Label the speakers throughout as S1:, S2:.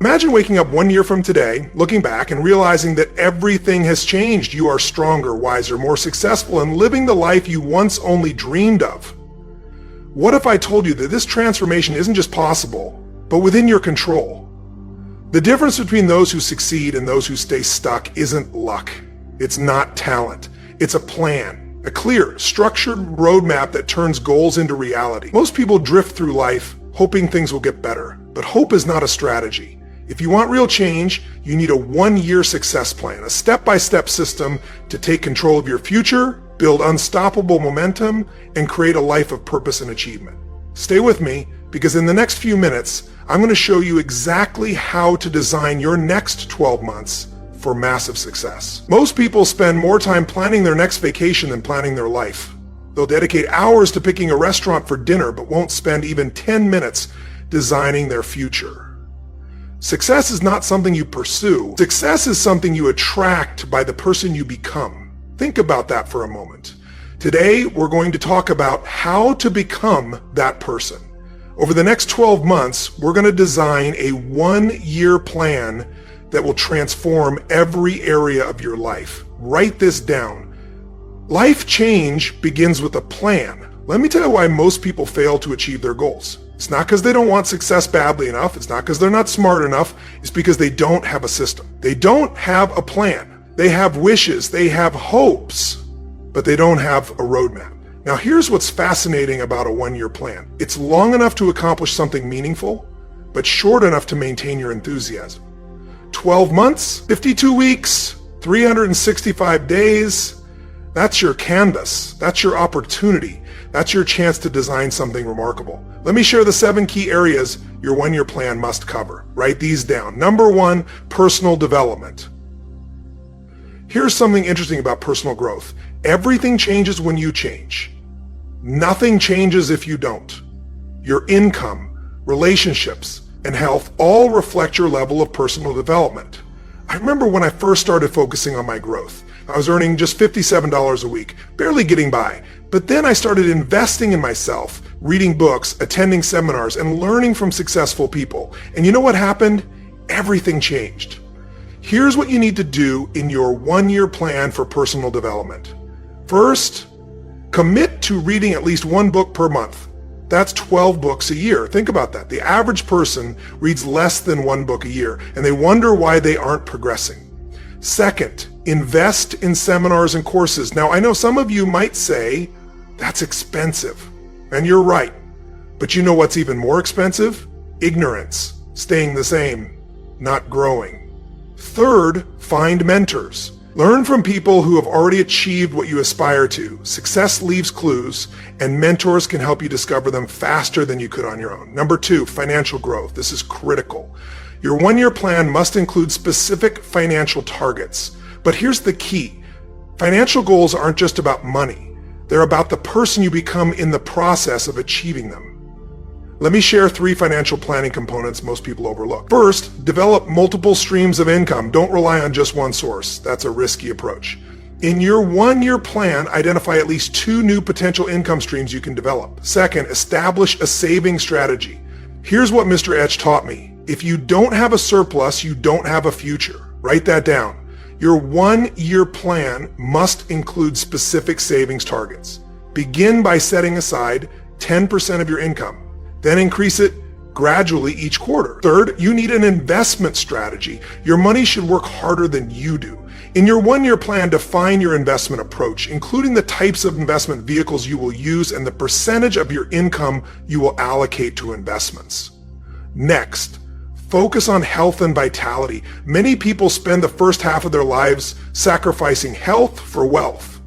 S1: Imagine waking up 1 year from today, looking back and realizing that everything has changed. You are stronger, wiser, more successful, and living the life you once only dreamed of. What if I told you that this transformation isn't just possible, but within your control? The difference between those who succeed and those who stay stuck isn't luck. It's not talent. It's a plan, a clear, structured roadmap that turns goals into reality. Most people drift through life hoping things will get better, but hope is not a strategy. If you want real change, you need a 1-year success plan, a step-by-step system to take control of your future, build unstoppable momentum, and create a life of purpose and achievement. Stay with me, because in the next few minutes, I'm going to show you exactly how to design your next 12 months for massive success. Most people spend more time planning their next vacation than planning their life. They'll dedicate hours to picking a restaurant for dinner, but won't spend even 10 minutes designing their future. Success is not something you pursue. Success is something you attract by the person you become. Think about that for a moment. Today, we're going to talk about how to become that person. Over the next 12 months, we're going to design a 1-year plan that will transform every area of your life. Write this down. Life change begins with a plan. Let me tell you why most people fail to achieve their goals. It's not because they don't want success badly enough. It's not because they're not smart enough. It's because they don't have a system. They don't have a plan. They have wishes. They have hopes, but they don't have a roadmap. Now, here's what's fascinating about a 1-year plan. It's long enough to accomplish something meaningful, but short enough to maintain your enthusiasm. 12 months, 52 weeks, 365 days, that's your canvas. That's your opportunity. That's your chance to design something remarkable. Let me share the 7 key areas your 1-year plan must cover. Write these down. Number 1, personal development. Here's something interesting about personal growth. Everything changes when you change. Nothing changes if you don't. Your income, relationships, and health all reflect your level of personal development. I remember when I first started focusing on my growth. I was earning just $57 a week, barely getting by. But then I started investing in myself, reading books, attending seminars, and learning from successful people. And you know what happened? Everything changed. Here's what you need to do in your 1-year plan for personal development. First, commit to reading at least 1 book per month. That's 12 books a year. Think about that. The average person reads less than 1 book a year, and they wonder why they aren't progressing. Second, invest in seminars and courses. Now, I know some of you might say, that's expensive. And you're right. But you know what's even more expensive? Ignorance. Staying the same, not growing. Third, find mentors. Learn from people who have already achieved what you aspire to. Success leaves clues, and mentors can help you discover them faster than you could on your own. Number 2, financial growth. This is critical. Your 1-year plan must include specific financial targets. But here's the key. Financial goals aren't just about money. They're about the person you become in the process of achieving them. Let me share 3 financial planning components most people overlook. First, develop multiple streams of income. Don't rely on just one source. That's a risky approach. In your 1-year plan, identify at least 2 new potential income streams you can develop. Second, establish a saving strategy. Here's what Mr. Etch taught me. If you don't have a surplus, you don't have a future. Write that down. Your 1-year plan must include specific savings targets. Begin by setting aside 10% of your income. Then increase it gradually each quarter. Third, you need an investment strategy. Your money should work harder than you do. In your 1-year plan, define your investment approach, including the types of investment vehicles you will use and the percentage of your income you will allocate to investments. Next, focus on health and vitality. Many people spend the first half of their lives sacrificing health for wealth,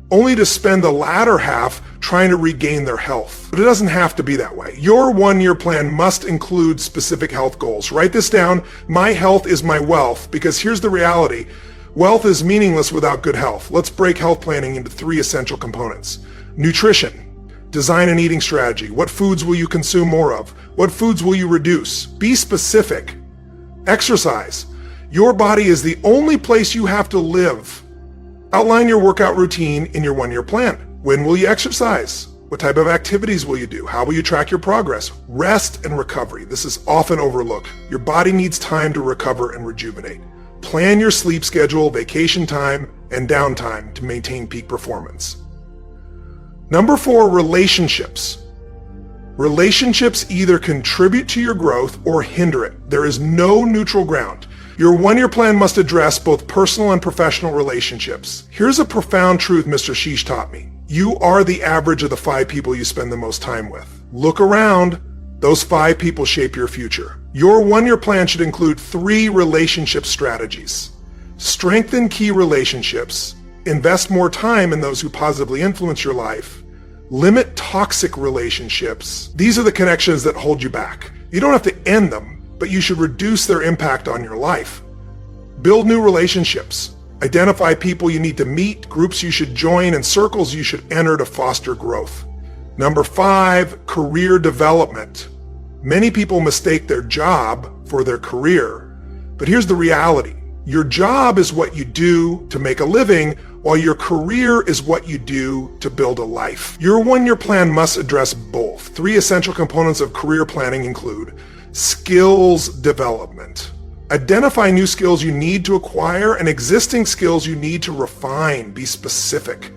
S1: only to spend the latter half trying to regain their health. But it doesn't have to be that way. Your 1-year plan must include specific health goals. Write this down. My health is my wealth, because here's the reality. Wealth is meaningless without good health. Let's break health planning into 3 essential components. Nutrition. Design an eating strategy. What foods will you consume more of? What foods will you reduce? Be specific. Exercise. Your body is the only place you have to live. Outline your workout routine in your 1-year plan. When will you exercise? What type of activities will you do? How will you track your progress? Rest and recovery. This is often overlooked. Your body needs time to recover and rejuvenate. Plan your sleep schedule, vacation time, and downtime to maintain peak performance. Number 4, relationships. Relationships either contribute to your growth or hinder it. There is no neutral ground. Your one-year plan must address both personal and professional relationships. Here's a profound truth Mr. Sheesh taught me. You are the average of the 5 people you spend the most time with. Look around. Those 5 people shape your future. Your one-year plan should include 3 relationship strategies. Strengthen key relationships. Invest more time in those who positively influence your life. Limit toxic relationships. These are the connections that hold you back. You don't have to end them, but you should reduce their impact on your life. Build new relationships. Identify people you need to meet, groups you should join, and circles you should enter to foster growth. Number 5, career development. Many people mistake their job for their career, but here's the reality. Your job is what you do to make a living, while your career is what you do to build a life. Your one-year plan must address both. 3 essential components of career planning include skills development. Identify new skills you need to acquire and existing skills you need to refine. Be specific.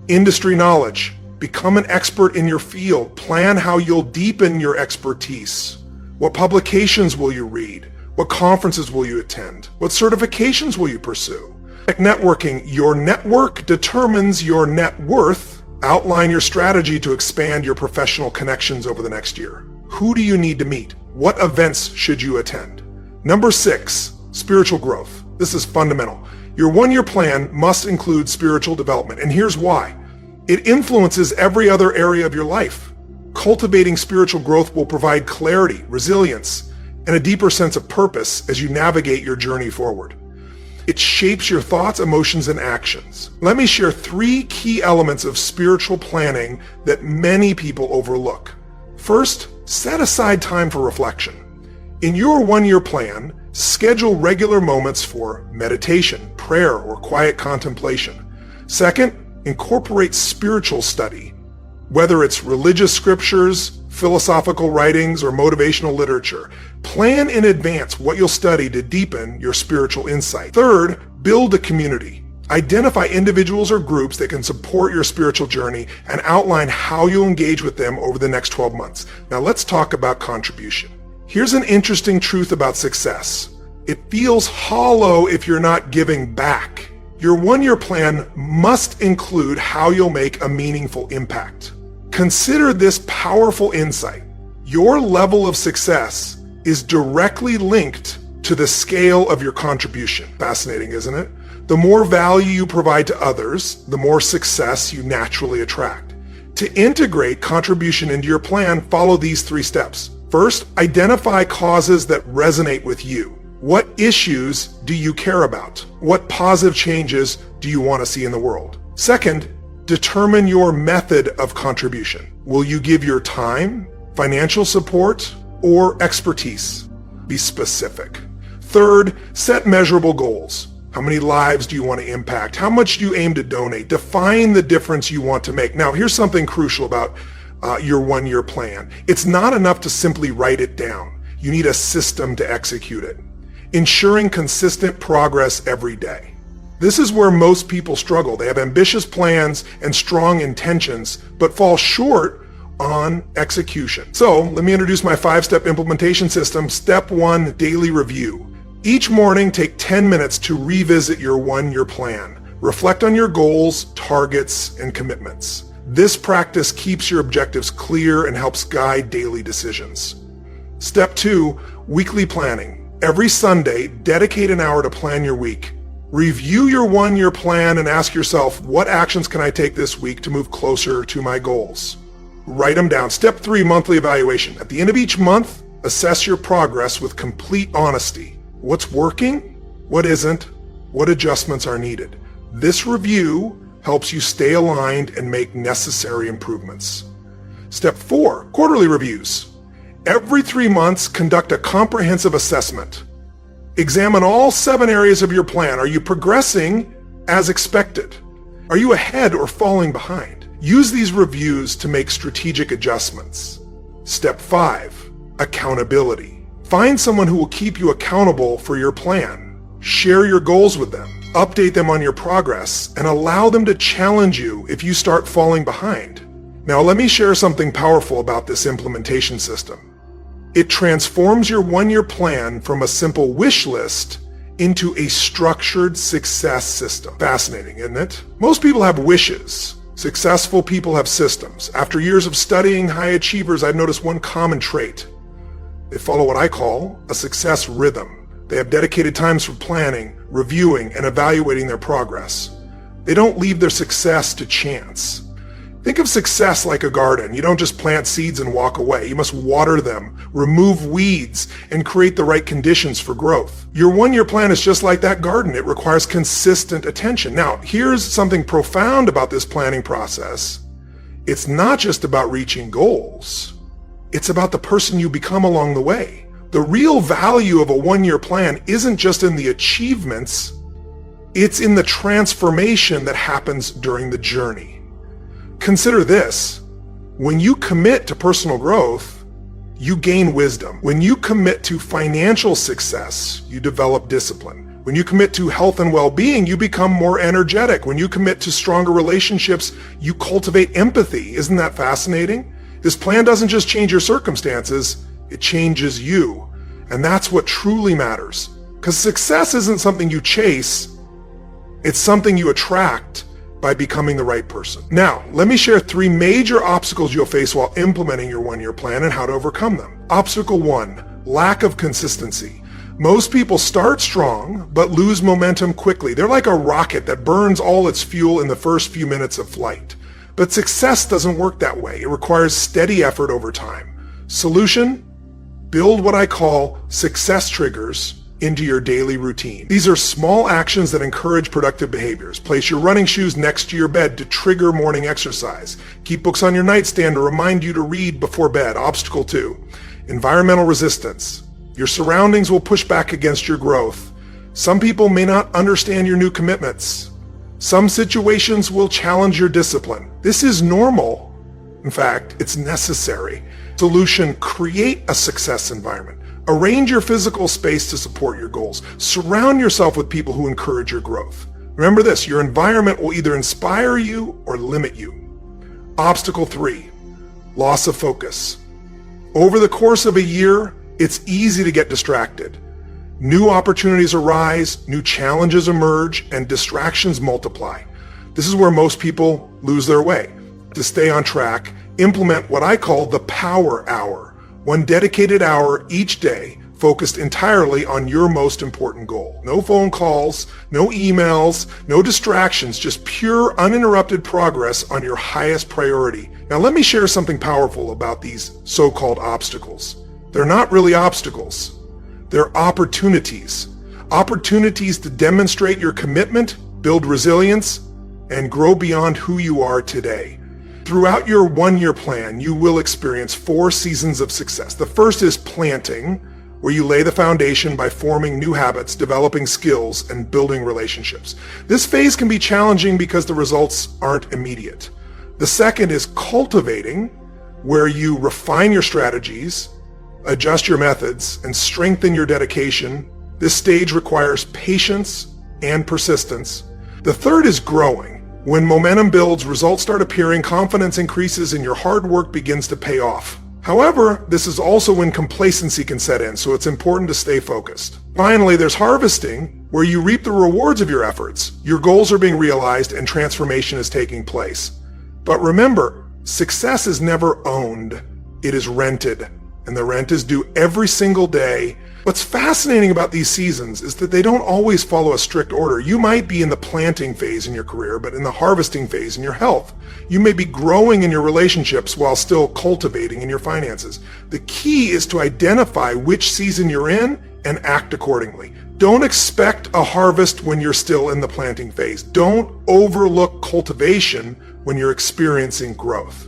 S1: Industry knowledge. Become an expert in your field. Plan how you'll deepen your expertise. What publications will you read? What conferences will you attend? What certifications will you pursue? Networking. Your network determines your net worth. Outline your strategy to expand your professional connections over the next year. Who do you need to meet? What events should you attend? Number 6, spiritual growth. This is fundamental. Your one-year plan must include spiritual development, and here's why. It influences every other area of your life. Cultivating spiritual growth will provide clarity, resilience, and a deeper sense of purpose as you navigate your journey forward. It shapes your thoughts, emotions, and actions. Let me share 3 key elements of spiritual planning that many people overlook. First, set aside time for reflection. In your one-year plan, schedule regular moments for meditation, prayer, or quiet contemplation. Second, incorporate spiritual study, whether it's religious scriptures, philosophical writings, or motivational literature. Plan in advance what you'll study to deepen your spiritual insight. Third, build a community. Identify individuals or groups that can support your spiritual journey and outline how you'll engage with them over the next 12 months. Now let's talk about contribution. Here's an interesting truth about success. It feels hollow if you're not giving back. Your one-year plan must include how you'll make a meaningful impact. Consider this powerful insight. Your level of success is directly linked to the scale of your contribution. Fascinating, isn't it? The more value you provide to others, the more success you naturally attract. To integrate contribution into your plan, follow these 3 steps. First, identify causes that resonate with you. What issues do you care about? What positive changes do you want to see in the world? Second, determine your method of contribution. Will you give your time, financial support, or expertise? Be specific. Third, set measurable goals. How many lives do you want to impact? How much do you aim to donate? Define the difference you want to make. Now, here's something crucial about your one-year plan. It's not enough to simply write it down. You need a system to execute it, ensuring consistent progress every day. This is where most people struggle. They have ambitious plans and strong intentions, but fall short on execution. So let me introduce my 5-step implementation system. Step 1, daily review. Each morning, take 10 minutes to revisit your one-year plan. Reflect on your goals, targets, and commitments. This practice keeps your objectives clear and helps guide daily decisions. Step 2, weekly planning. Every Sunday, dedicate an hour to plan your week. Review your one-year plan and ask yourself, what actions can I take this week to move closer to my goals? Write them down. Step 3, monthly evaluation. At the end of each month, assess your progress with complete honesty. What's working? What isn't? What adjustments are needed? This review helps you stay aligned and make necessary improvements. Step 4, quarterly reviews. Every 3 months, conduct a comprehensive assessment. Examine all 7 areas of your plan. Are you progressing as expected? Are you ahead or falling behind? Use these reviews to make strategic adjustments. Step 5. Accountability. Find someone who will keep you accountable for your plan. Share your goals with them. Update them on your progress and allow them to challenge you if you start falling behind. Now let me share something powerful about this implementation system. It transforms your one-year plan from a simple wish list into a structured success system. Fascinating, isn't it? Most people have wishes. Successful people have systems. After years of studying high achievers, I've noticed one common trait. They follow what I call a success rhythm. They have dedicated times for planning, reviewing, and evaluating their progress. They don't leave their success to chance. Think of success like a garden. You don't just plant seeds and walk away. You must water them, remove weeds, and create the right conditions for growth. Your one-year plan is just like that garden. It requires consistent attention. Now, here's something profound about this planning process. It's not just about reaching goals. It's about the person you become along the way. The real value of a one-year plan isn't just in the achievements, it's in the transformation that happens during the journey. Consider this. When you commit to personal growth, you gain wisdom. When you commit to financial success, you develop discipline. When you commit to health and well-being, you become more energetic. When you commit to stronger relationships, you cultivate empathy. Isn't that fascinating? This plan doesn't just change your circumstances, it changes you. And that's what truly matters. Because success isn't something you chase, it's something you attract by becoming the right person. Now, let me share 3 major obstacles you'll face while implementing your one-year plan and how to overcome them. Obstacle 1, lack of consistency. Most people start strong, but lose momentum quickly. They're like a rocket that burns all its fuel in the first few minutes of flight. But success doesn't work that way. It requires steady effort over time. Solution? Build what I call success triggers into your daily routine. These are small actions that encourage productive behaviors. Place your running shoes next to your bed to trigger morning exercise. Keep books on your nightstand to remind you to read before bed. Obstacle 2, environmental resistance. Your surroundings will push back against your growth. Some people may not understand your new commitments. Some situations will challenge your discipline. This is normal. In fact, it's necessary. Solution, create a success environment. Arrange your physical space to support your goals. Surround yourself with people who encourage your growth. Remember this, your environment will either inspire you or limit you. Obstacle 3, loss of focus. Over the course of a year, it's easy to get distracted. New opportunities arise, new challenges emerge, and distractions multiply. This is where most people lose their way. To stay on track, implement what I call the power hour. One dedicated hour each day focused entirely on your most important goal. No phone calls, no emails, no distractions, just pure uninterrupted progress on your highest priority. Now let me share something powerful about these so-called obstacles. They're not really obstacles. They're opportunities. Opportunities to demonstrate your commitment, build resilience, and grow beyond who you are today. Throughout your one-year plan, you will experience 4 seasons of success. The first is planting, where you lay the foundation by forming new habits, developing skills, and building relationships. This phase can be challenging because the results aren't immediate. The second is cultivating, where you refine your strategies, adjust your methods, and strengthen your dedication. This stage requires patience and persistence. The third is growing. When momentum builds, results start appearing, confidence increases, and your hard work begins to pay off. However, this is also when complacency can set in, so it's important to stay focused. Finally, there's harvesting, where you reap the rewards of your efforts. Your goals are being realized and transformation is taking place. But remember, success is never owned, it is rented, and the rent is due every single day. What's fascinating about these seasons is that they don't always follow a strict order. You might be in the planting phase in your career, but in the harvesting phase in your health. You may be growing in your relationships while still cultivating in your finances. The key is to identify which season you're in and act accordingly. Don't expect a harvest when you're still in the planting phase. Don't overlook cultivation when you're experiencing growth.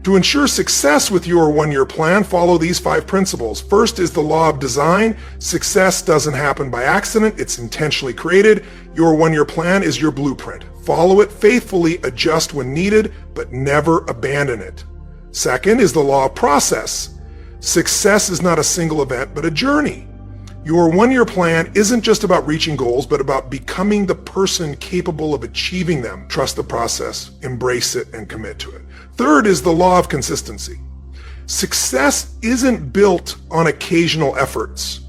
S1: To ensure success with your one-year plan, follow these 5 principles. First is the law of design. Success doesn't happen by accident. It's intentionally created. Your one-year plan is your blueprint. Follow it faithfully, adjust when needed, but never abandon it. Second is the law of process. Success is not a single event, but a journey. Your one-year plan isn't just about reaching goals, but about becoming the person capable of achieving them. Trust the process, embrace it, and commit to it. Third is the law of consistency. Success isn't built on occasional efforts.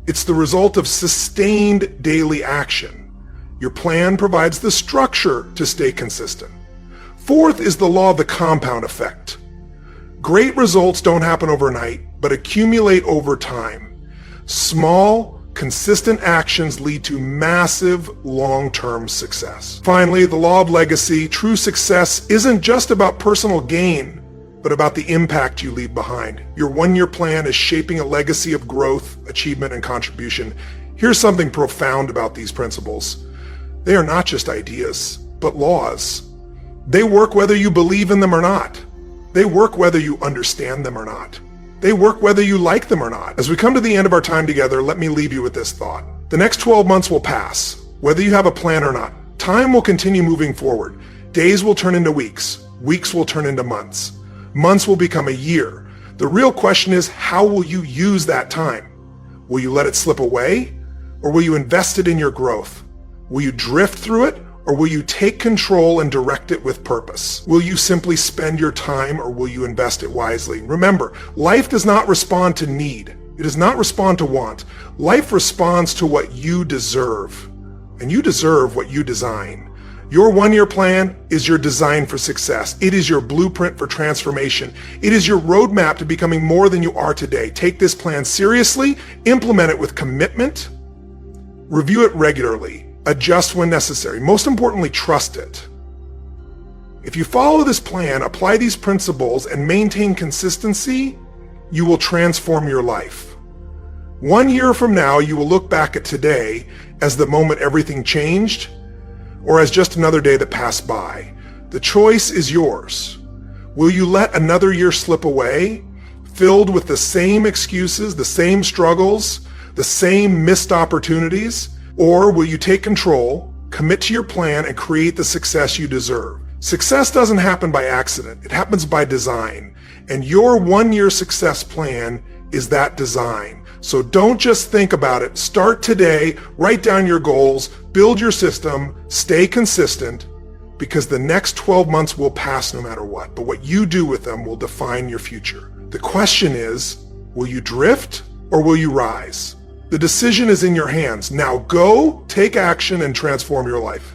S1: It's the result of sustained daily action. Your plan provides the structure to stay consistent. Fourth is the law of the compound effect. Great results don't happen overnight, but accumulate over time. Small, consistent actions lead to massive long-term success. Finally, the law of legacy. True success isn't just about personal gain, but about the impact you leave behind. Your one-year plan is shaping a legacy of growth, achievement, and contribution. Here's something profound about these principles. They are not just ideas, but laws. They work whether you believe in them or not. They work whether you understand them or not. They work whether you like them or not. As we come to the end of our time together, let me leave you with this thought. The next 12 months will pass, whether you have a plan or not. Time will continue moving forward. Days will turn into weeks. Weeks will turn into months. Months will become a year. The real question is, how will you use that time? Will you let it slip away, or will you invest it in your growth? Will you drift through it, or will you take control and direct it with purpose? Will you simply spend your time, or will you invest it wisely? Remember, life does not respond to need. It does not respond to want. Life responds to what you deserve, and you deserve what you design. Your one-year plan is your design for success. It is your blueprint for transformation. It is your roadmap to becoming more than you are today. Take this plan seriously, implement it with commitment, review it regularly, adjust when necessary. Most importantly, trust it. If you follow this plan, apply these principles, and maintain consistency, you will transform your life. 1 year from now, you will look back at today as the moment everything changed, or as just another day that passed by. The choice is yours. Will you let another year slip away, filled with the same excuses, the same struggles, the same missed opportunities? Or will you take control, commit to your plan, and create the success you deserve? Success doesn't happen by accident. It happens by design. And your one-year success plan is that design. So don't just think about it. Start today, write down your goals, build your system, stay consistent, because the next 12 months will pass no matter what. But what you do with them will define your future. The question is, will you drift or will you rise? The decision is in your hands. Now go, take action, and transform your life.